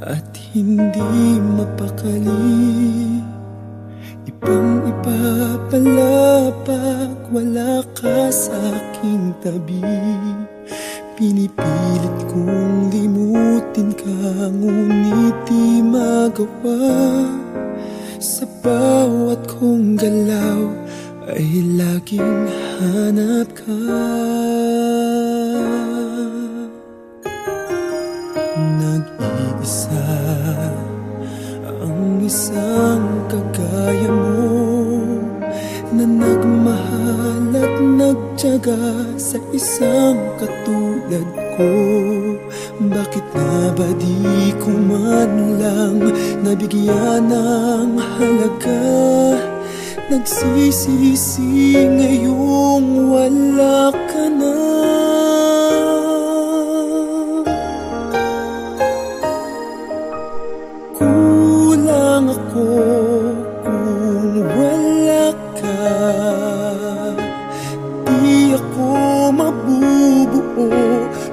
at hindi mapakali. Ibang-iba pala pag wala ka sa aking tabi. Pinipilit kong limutin ka, ngunit di magawa. Sa bawat kong galaw ay laging hanap ka. Nag-iisa ang isang kagaya mo, na nagmahal at nagtiyaga sa isang katulad ko. Bakit nga ba di ko man lang nabigyan ng halaga? Nagsisisi ngayong wala ka na. Kulang ako kung wala ka. Di ako mabubuo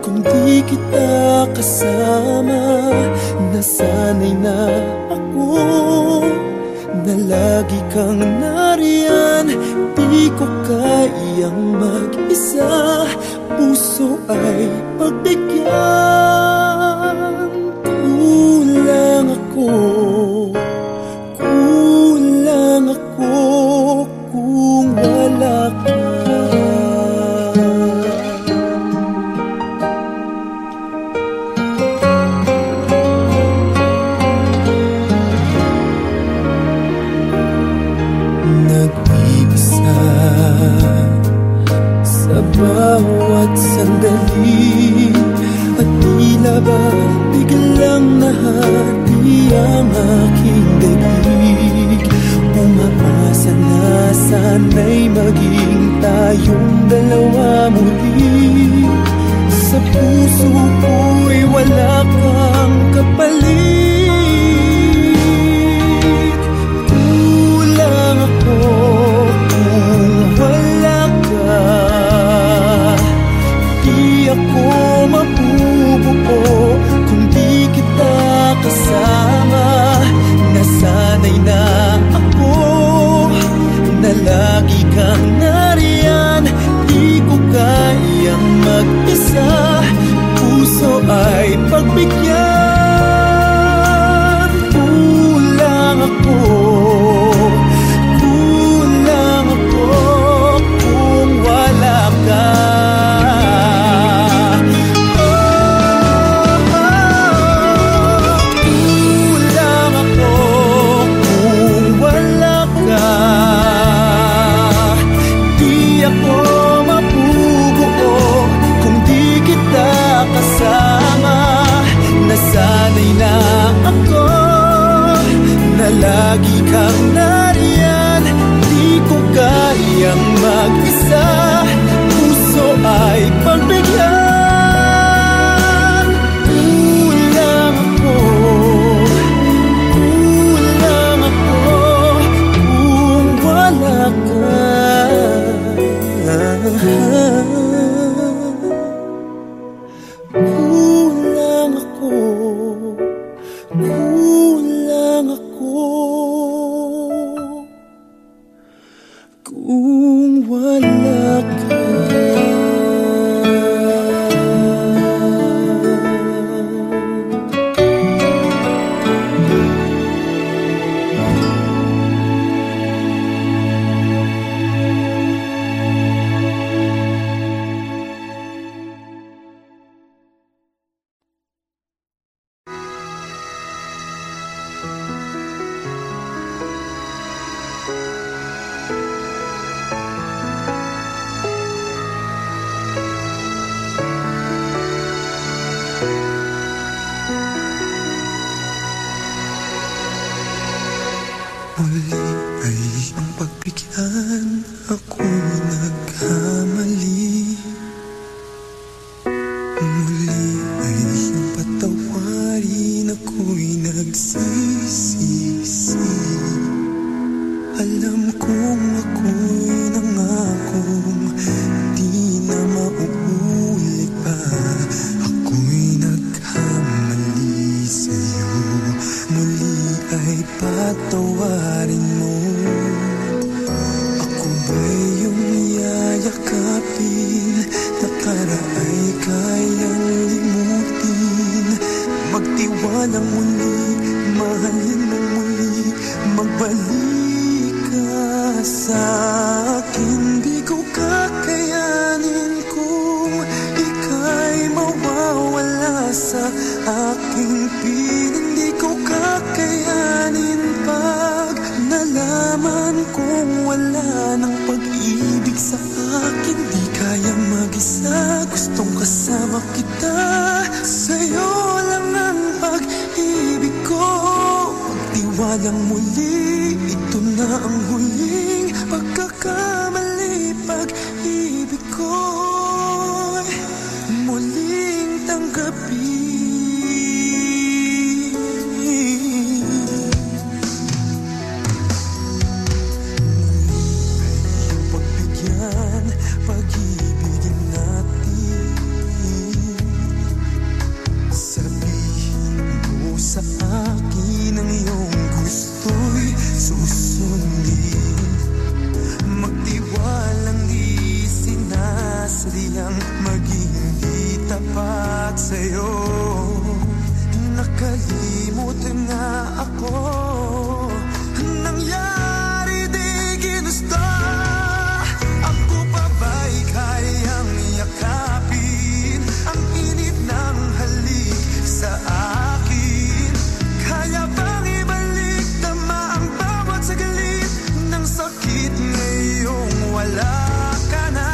kung di kita kasama. Nasanay na ako na lagi kang nariyan. Di ko kayang mag-isa, puso ay pagbigyan. Kulang ako kung wala ka. Nag-iisa sa bawat sandali, at tila ba biglang nahati ang aking daig. Umaasa na sana'y maging tayong dalawa muli. Sa puso ko'y wala kang kapalit. Kulang ako kung wala ka. Di ako mabubuo kung di kita kasama. Nasanay na ako na lagi kang nariyan. Di ko kayang mag-isa, puso ay pagbigyan. Kulang ako kung wala ka. Nasanay na ako na lagi kang nariyan. Di ko kayang mag-isa, puso ay pagbigyan. Kulang ako kung wala ka. Kung wala ka. Muli ay iyong pagbigyan, ako'y nagkamali. Muli ay iyong patawarin, ako'y nagsisisi. Alam kong ako'y nangakong di na mauulit pa. Ako'y nagkamali. patawarin mo. Ako ba'y iyong yayakapin? Nakaraay kayang limutin. Magtiwalang muli, mahalin mo muli. Magbalik ka sa akin. Di ko kakayanin kung ika'y mawawala sa aking piling. Di ko kakayanin pag nalaman kong wala ng pag-ibig sa akin. Di kaya mag-isa, gustong kasama kita. Sa'yo lang ang pag-ibig ko. Magtiwalang muli, ito na ang huling pagkakamali. Pag-ibig ko'y muling tanggapin. Pag-ibigin natin. Sabihin mo sa akin ang iyong gusto'y susundin. Magtiwalang di sinasadyang maging di tapat sa'yo. Nakalimot nga ako. Nangyari di ginusto. Kayang yakapin ang init ng halik sa akin. Kaya bang ibalik tama ang bawat sagalit ng sakit ngayong wala ka na.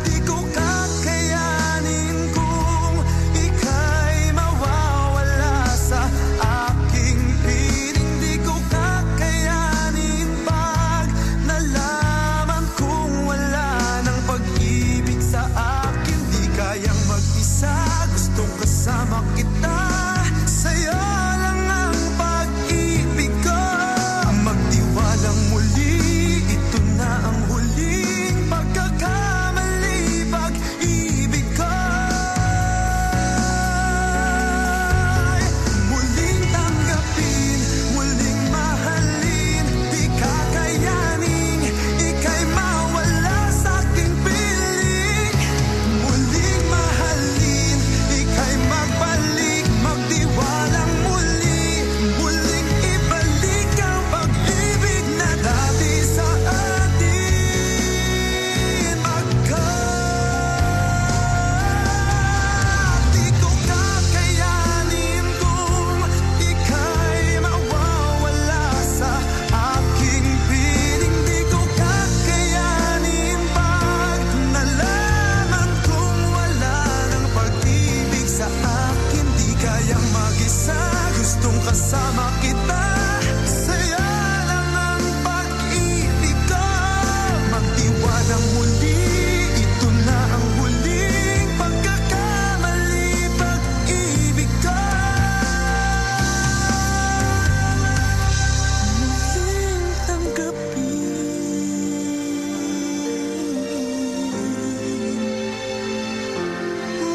Di ko kakayanin kung ika'y mawawala sa aking piling. Di ko kakayanin pag nalaman kong wala ng pag-ibig sa akin. Di kayang mag-isa, gustong kasama kita. Sa'yo lang ang pag-ibig ko. Magtiwalang muli, ito na ang huling pagkakamali. Pag-ibig ko muling tanggapin, muling mahalin. Di kakayanin ika'y mawala sa aking piling. Muling mahalin, ika'y magbalik. Magtiwalang muli, muling ibalik ang pag-ibig na dati sa atin. Di ko kakayanin kung ika'y mawawala sa aking piling. Di ko kakayanin pag nalaman kong wala ng pag-ibig sa akin. Di kayang mag-isa, gustong kasama kita. Sa'yo lang ang pag-ibig ko. Magtiwalang muli, ito na ang huling pagkakamali. Pag-ibig ko muling tanggapin.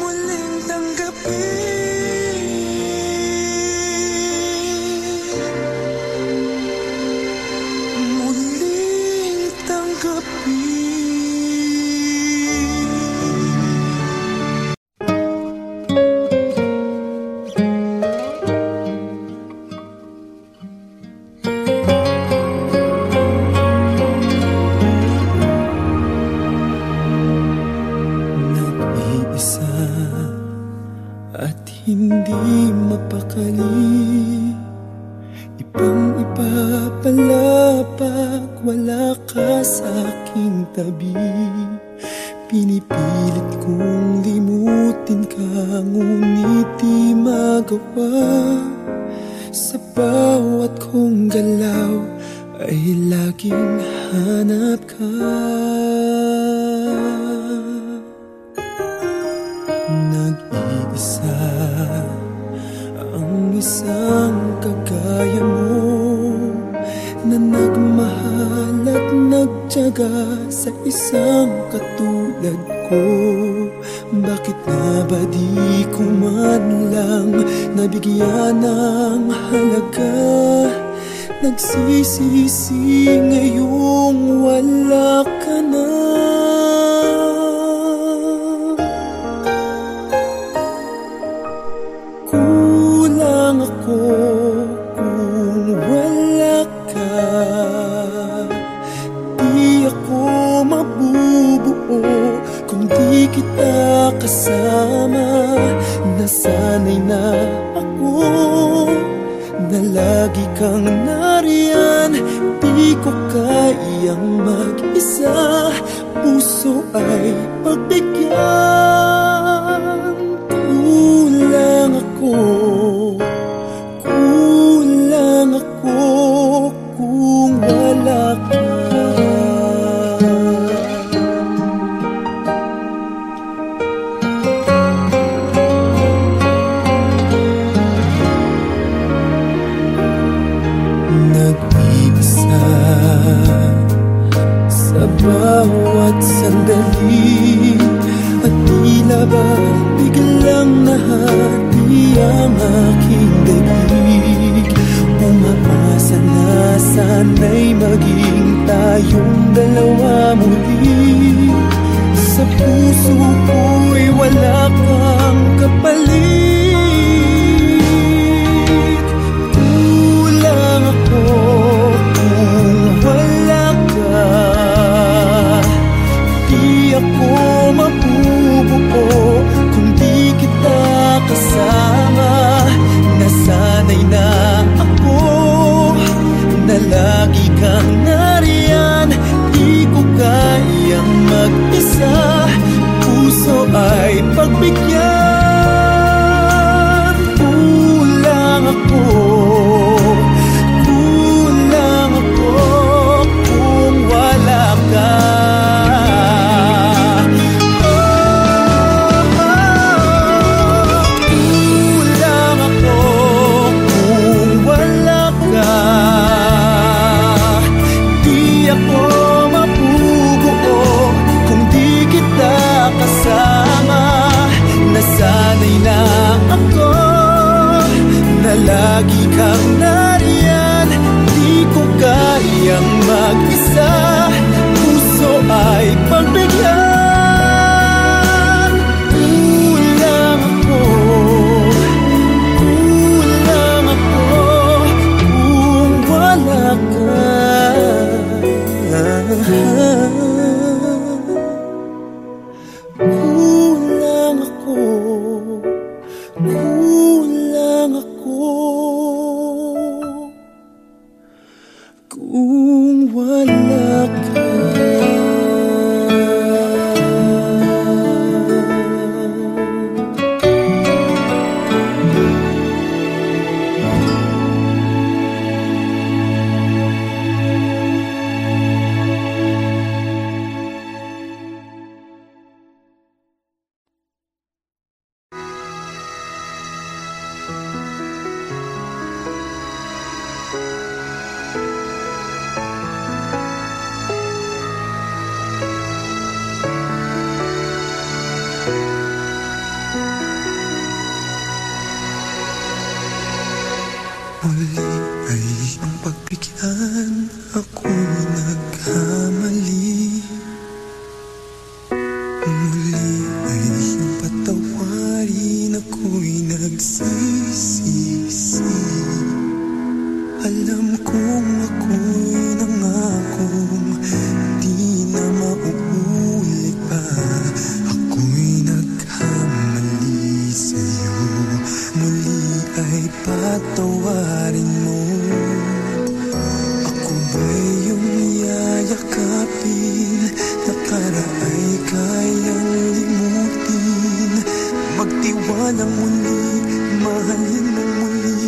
Muling tanggapin. Muling tanggapin. Nag-iisa at hindi mapakali. Ibang-iba pala pag wala ka sa aking tabi. Pinipilit kong limutin ka, ngunit di magawa. Sa bawat kong galaw ay laging hanap ka. Nag-iisa ang isang kagaya mo, na nagmahal at nagtiyaga sa isang katulad ko. Bakit nga ba di ko man lang nabigyan ng halaga? nagsisisi ngayong wala ka na. Kulang ako kung wala ka, di ako mabubuo kung di kita kasama. Nasanay na ako na lagi kang nariyan, di ko kayang mag-isa. Puso ay pagbigyan. Kulang ako kung wala ka. Nag-iisa sa bawat sandali, at tila ba biglang nahati ang aking daig. Umaasa na sana'y maging tayong dalawa muli. Sa puso ko'y wala kang kapalit. Kulang ako kung wala ka, di ako mabubuo kung di kita kasama. Nasanay na ako na lagi kang nariyan, di ko kayang mag-isa. Puso ay pagbigyan. Kulang ako kung wala ka. Nasanay na ako na lagi kang nariyan, di ko kayang mag-isa. Puso ay pagbigyan. Kulang ako kung wala ka. Kulang ako kung wala ka. Muli ay iyong pagbigyan, ako'y nagkamali. Muli ay iyong patawarin, ako'y nagsisisi. Alam kong ako'y nangakong di na mauulit pa. Ako'y nagkamali sa'yo, muli ay patawarin mo. Ako ba'y iyong yayakapin, nakaraay kayang limutin. Magtiwalang muli, mahalin ng muli,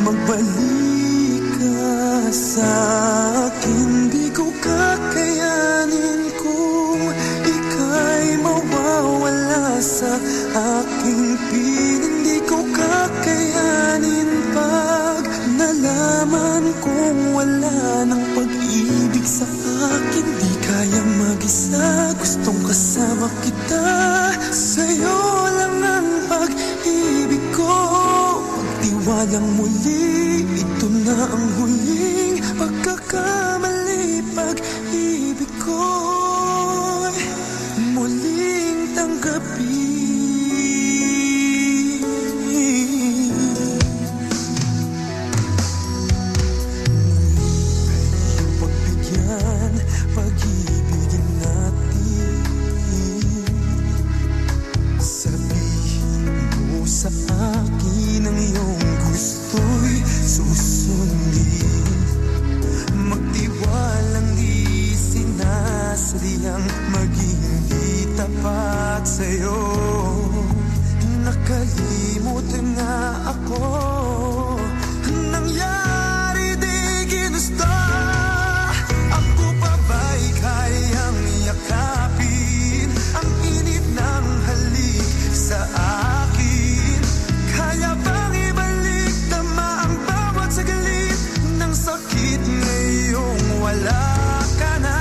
magbalik ka sa akin. Di ko kakayanin kung ika'y mawawala sa aking piling. Di ko kakayanin pag nalaman kong wala ng pag-ibig sa akin. Di kaya mag-isa, gustong kasama kita. Sa'yo lang ang pag-ibig ko. magtiwalang muli. Ito na ang huling pagkakamali. Pag-ibig ko'y muling tanggapin. Pagbigyan, pag-ibigin natin. Sabihin mo sa akin ang iyong gusto'y susundin. Magtiwalang di sinasadyang maging di tapat sa'yo. Nakalimutan nga ako. Nangyari di ginusto. Ako pa ba'y kayang yakapin ang init ng halik sa akin? Kaya bang ibalik tama ang bawat saglit ng sakit ngayong wala ka na?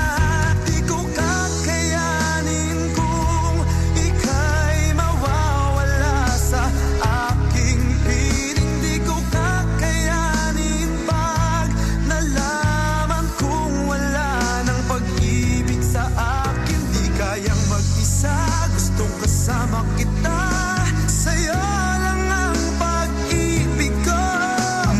Di ko kakayanin kung ika'y mawawala sa aking piling. Di ko kakayanin pag nalaman kong wala ng pag-ibig sa akin. Di kayang mag-isa, gustong kasama kita. Sa'yo lang ang pag-ibig ko.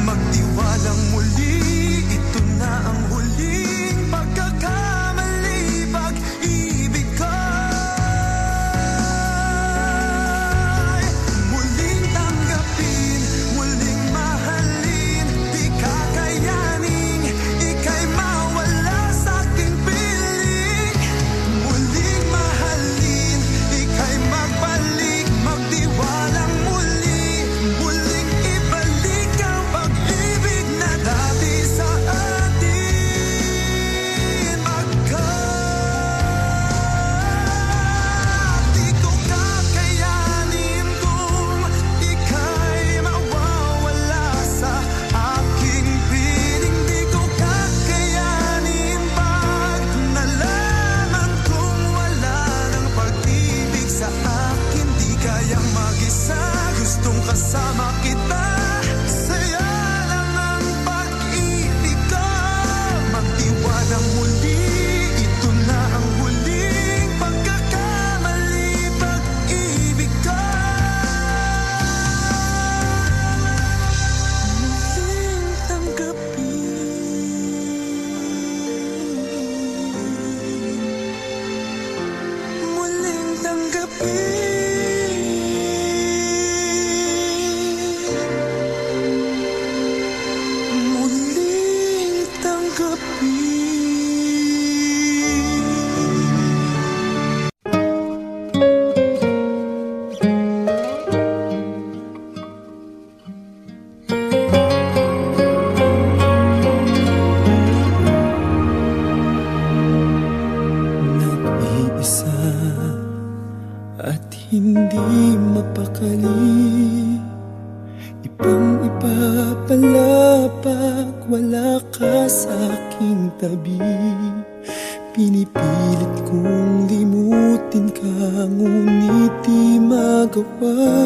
Magtiwalang muli, ito na ang huling pagkakamali. Pag-ibig ko muling tanggapin, muling mahalin. Di kakayanin ika'y mawala sa aking piling. Muling mahalin, ika'y magbalik. Magtiwalang muli, muling ibalik ang pag-ibig na dati sa atin. Di ko kakayanin kung ika'y mawawala sa aking piling. Di ko kakayanin pag nalaman kong wala ng pag-ibig sa akin. Di kayang mag-isa, gustong kasama kita. Sa'yo lang ang pag-ibig ko. Magtiwalang muli, ito na ang huling pagkakamali. Pag-ibig ko muling tanggapin, muling tanggapin, muling tanggapin. Nag-iisa at hindi mapakali. Ibang-iba pala pag wala ka sa aking tabi. Pinipilit kong limutin ka, ngunit di magawa.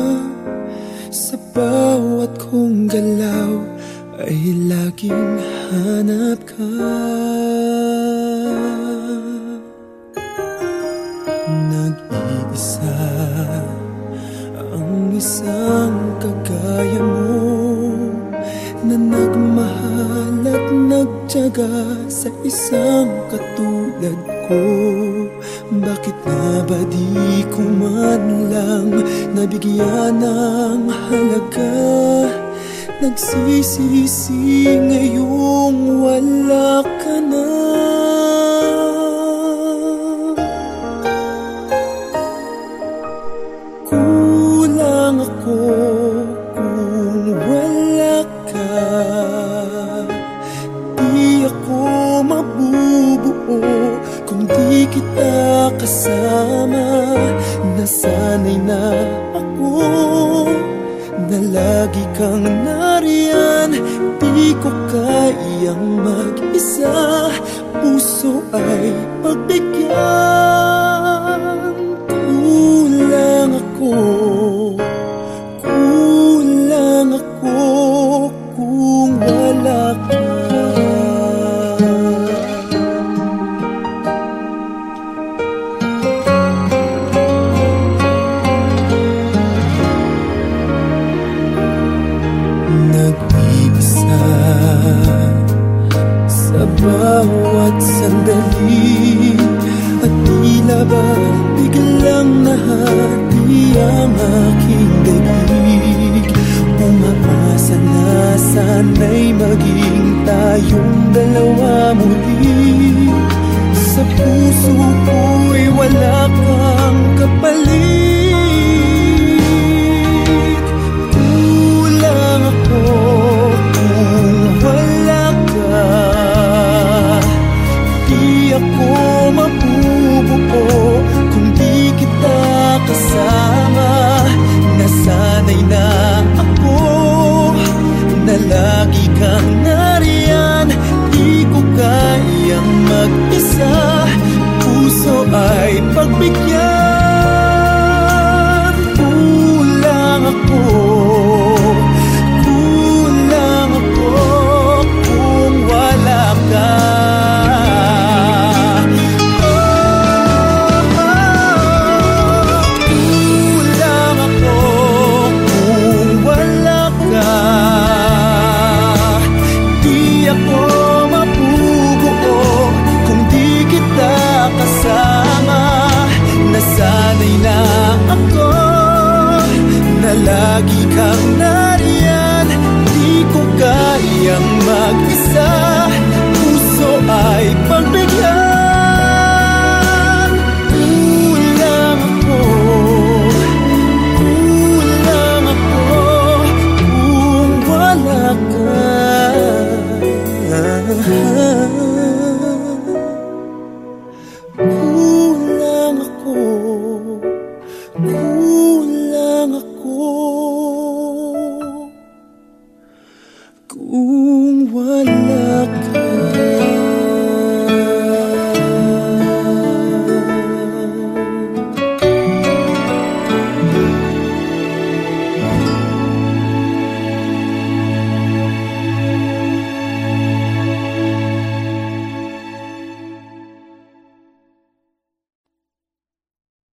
Sa bawat kong galaw ay laging hanap ka. Nag-iisa ang isang kagaya mo, na nagmahal at nagtiyaga sa isang katulad ko. Bakit nga ba di ko man lang nabigyan ng halaga? Nagsisisi ngayong wala ka na. Kulang ako kung wala ka. Di ako mabubuo kung di kita kasama. Nasanay na ako na lagi kang nariyan. Di ko kayang mag-isa, puso ay pagbigyan. Kulang ako, kulang ako. bawat sandali, at tila ba biglang nahati ang aking daigdig. Umaasa na sana'y maging tayong dalawa muli. Sa puso ko'y wala kang kapalit.